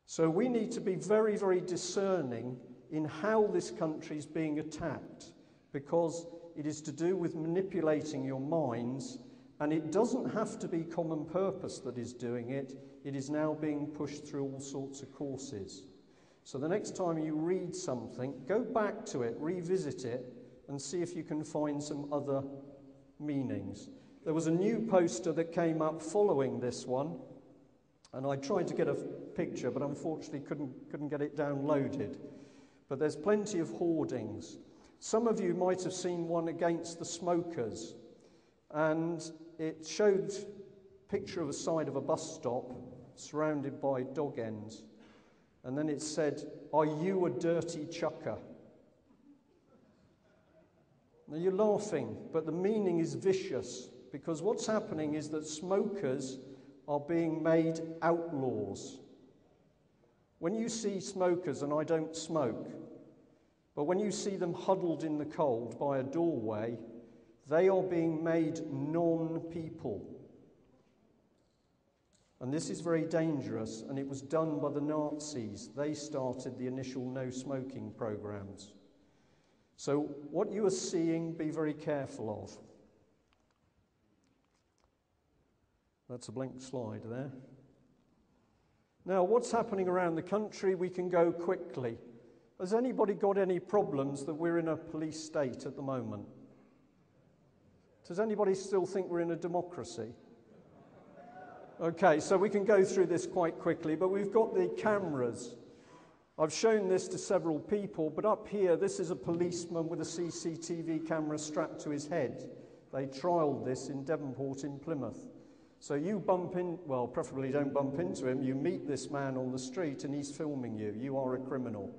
So we need to be very, very discerning in how this country is being attacked, because it is to do with manipulating your minds, and it doesn't have to be common purpose that is doing it. It is now being pushed through all sorts of courses. So the next time you read something, go back to it, revisit it, and see if you can find some other meanings. There was a new poster that came up following this one, and I tried to get a picture, but unfortunately couldn't get it downloaded. But there's plenty of hoardings. Some of you might have seen one against the smokers, and it showed a picture of a side of a bus stop surrounded by dog ends. And then it said, "Are you a dirty chucker?" Now you're laughing, but the meaning is vicious, because what's happening is that smokers are being made outlaws. When you see smokers, and I don't smoke, but when you see them huddled in the cold by a doorway, they are being made non-people. And this is very dangerous, and it was done by the Nazis. They started the initial no-smoking programs. So what you are seeing, be very careful of. That's a blank slide there. Now, what's happening around the country? We can go quickly. Has anybody got any problems that we're in a police state at the moment? Does anybody still think we're in a democracy? Okay, so we can go through this quite quickly, but we've got the cameras. I've shown this to several people, but up here, this is a policeman with a CCTV camera strapped to his head. They trialled this in Devonport in Plymouth. So you bump in, well, preferably don't bump into him, you meet this man on the street and he's filming you. You are a criminal.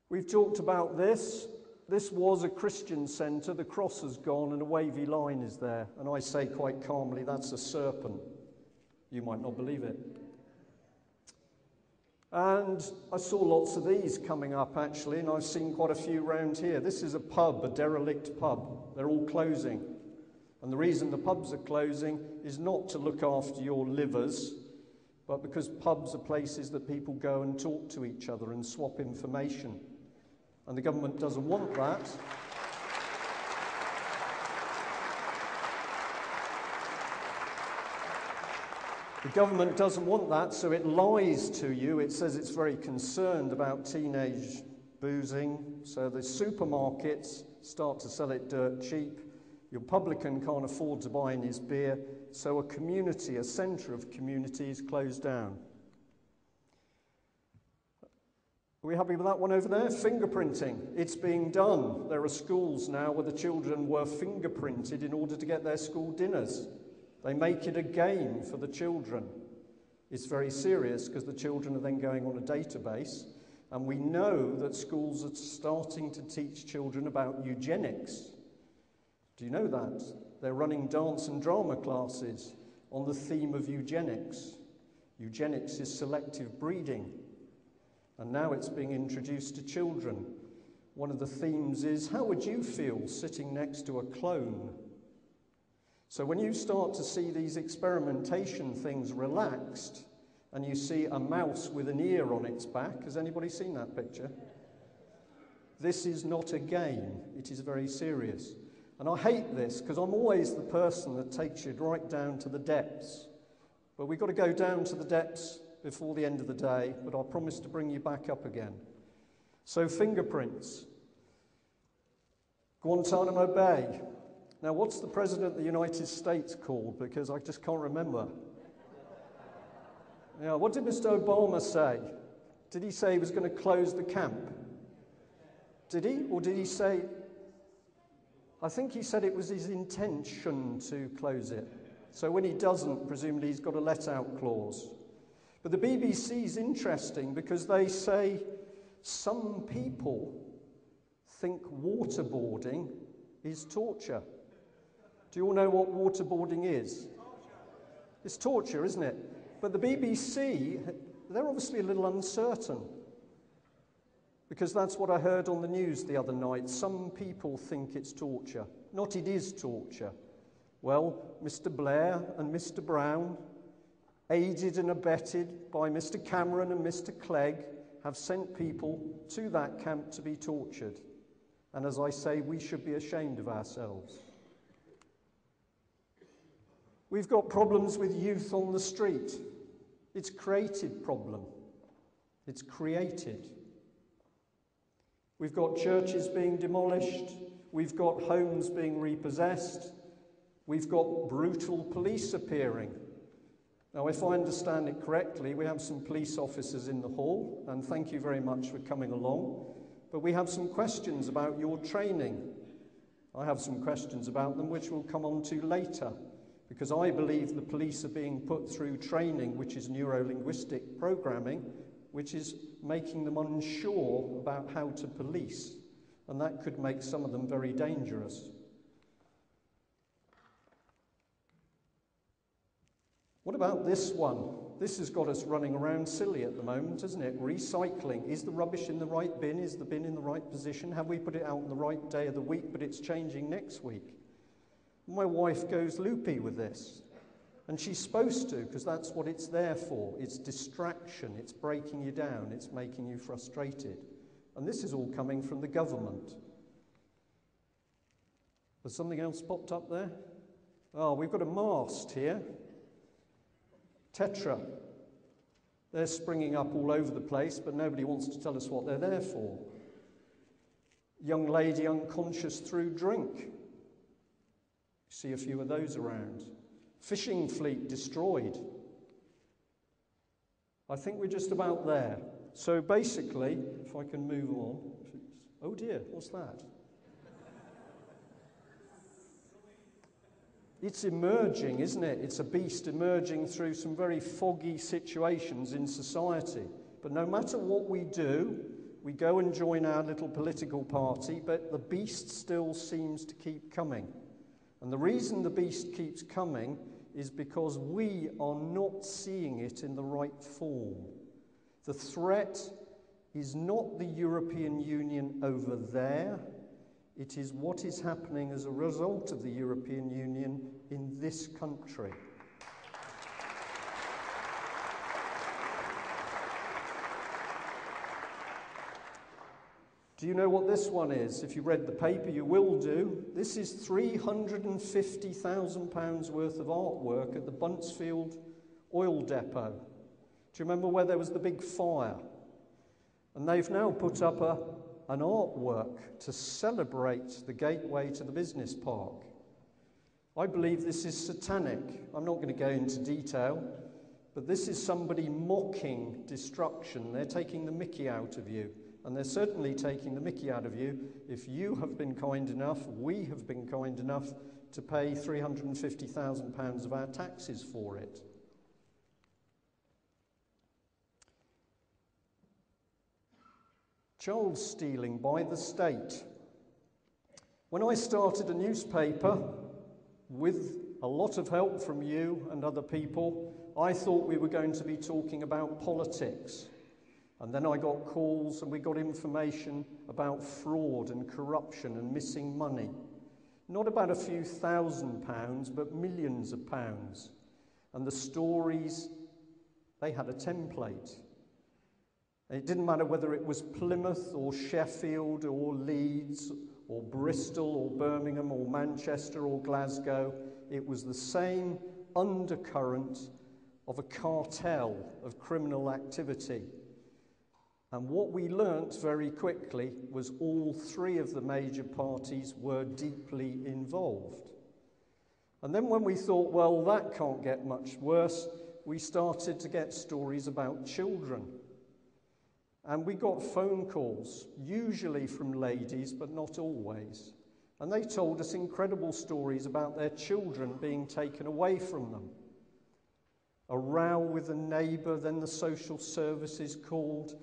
We've talked about this. This was a Christian centre. The cross has gone and a wavy line is there. And I say quite calmly, that's a serpent. You might not believe it. And I saw lots of these coming up, actually, and I've seen quite a few around here. This is a pub, a derelict pub. They're all closing. And the reason the pubs are closing is not to look after your livers, but because pubs are places that people go and talk to each other and swap information. And the government doesn't want that. The government doesn't want that, so it lies to you. It says it's very concerned about teenage boozing. So the supermarkets start to sell it dirt cheap. Your publican can't afford to buy in his beer. So a community, a centre of community is closed down. Are we happy with that one over there? Fingerprinting. It's being done. There are schools now where the children were fingerprinted in order to get their school dinners. They make it a game for the children. It's very serious because the children are then going on a database. And we know that schools are starting to teach children about eugenics. Do you know that? They're running dance and drama classes on the theme of eugenics. Eugenics is selective breeding. And now it's being introduced to children. One of the themes is, how would you feel sitting next to a clone? So when you start to see these experimentation things relaxed, and you see a mouse with an ear on its back, has anybody seen that picture? This is not a game, it is very serious. And I hate this, because I'm always the person that takes you right down to the depths. But we've got to go down to the depths before the end of the day, but I'll promise to bring you back up again. So fingerprints. Guantanamo Bay. Now, what's the President of the United States called? Because I just can't remember. Yeah, what did Mr. Obama say? Did he say he was going to close the camp? Did he? Or did he say... I think he said it was his intention to close it. So when he doesn't, presumably he's got a let-out clause. But the BBC is interesting because they say some people think waterboarding is torture. Do you all know what waterboarding is? It's torture, isn't it? But the BBC, they're obviously a little uncertain. Because that's what I heard on the news the other night. Some people think it's torture. Not it is torture. Well, Mr. Blair and Mr. Brown, aided and abetted by Mr. Cameron and Mr. Clegg, have sent people to that camp to be tortured. And as I say, we should be ashamed of ourselves. We've got problems with youth on the street. It's a created problem. It's created. We've got churches being demolished. We've got homes being repossessed. We've got brutal police appearing. Now, if I understand it correctly, we have some police officers in the hall, and thank you very much for coming along. But we have some questions about your training. I have some questions about them which we'll come on to later, because I believe the police are being put through training which is neuro-linguistic programming, which is making them unsure about how to police, and that could make some of them very dangerous. What about this one? This has got us running around silly at the moment, hasn't it? Recycling. Is the rubbish in the right bin? Is the bin in the right position? Have we put it out on the right day of the week, but it's changing next week? My wife goes loopy with this. And she's supposed to, because that's what it's there for. It's distraction. It's breaking you down. It's making you frustrated. And this is all coming from the government. Has something else popped up there? Oh, we've got a mast here. Tetra. They're springing up all over the place, but nobody wants to tell us what they're there for. Young lady unconscious through drink. See a few of those around. Fishing fleet destroyed. I think we're just about there. So basically, if I can move on. Oh dear, what's that? It's emerging, isn't it? It's a beast emerging through some very foggy situations in society. But no matter what we do, we go and join our little political party, but the beast still seems to keep coming. And the reason the beast keeps coming is because we are not seeing it in the right form. The threat is not the European Union over there. It is what is happening as a result of the European Union in this country. Do you know what this one is? If you read the paper, you will do. This is £350,000 worth of artwork at the Buncefield oil depot. Do you remember where there was the big fire? And they've now put up an artwork to celebrate the gateway to the business park. I believe this is satanic. I'm not going to go into detail, but this is somebody mocking destruction. They're taking the mickey out of you. And they're certainly taking the mickey out of you if you have been kind enough, we have been kind enough to pay £350,000 of our taxes for it. Child stealing by the state. When I started a newspaper, with a lot of help from you and other people, I thought we were going to be talking about politics. And then I got calls and we got information about fraud and corruption and missing money. Not about a few £1,000s, but millions of pounds. And the stories, they had a template. It didn't matter whether it was Plymouth or Sheffield or Leeds or Bristol or Birmingham or Manchester or Glasgow. It was the same undercurrent of a cartel of criminal activity. And what we learnt very quickly was all three of the major parties were deeply involved. And then when we thought, well, that can't get much worse, we started to get stories about children. And we got phone calls, usually from ladies, but not always. And they told us incredible stories about their children being taken away from them. A row with a neighbour, then the social services called.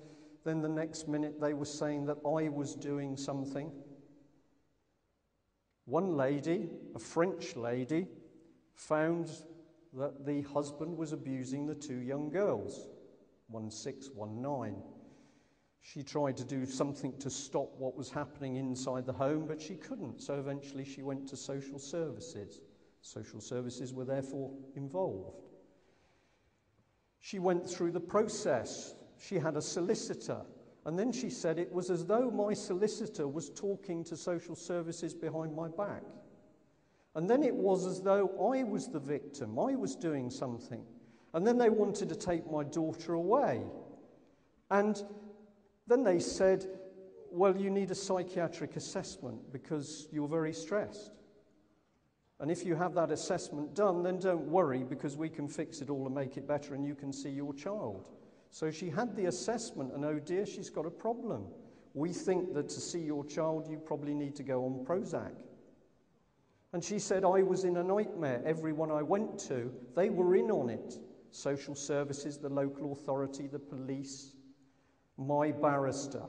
Then the next minute they were saying that I was doing something. One lady, a French lady, found that the husband was abusing the two young girls, 16, 19. She tried to do something to stop what was happening inside the home, but she couldn't. So eventually she went to social services. Social services were therefore involved. She went through the process. She had a solicitor. And then she said it was as though my solicitor was talking to social services behind my back. And then it was as though I was the victim. I was doing something. And then they wanted to take my daughter away. And then they said, well, you need a psychiatric assessment because you're very stressed. And if you have that assessment done, then don't worry because we can fix it all and make it better and you can see your child. So she had the assessment and oh dear, she's got a problem. We think that to see your child, you probably need to go on Prozac. And she said, I was in a nightmare. Everyone I went to, they were in on it. Social services, the local authority, the police, my barrister.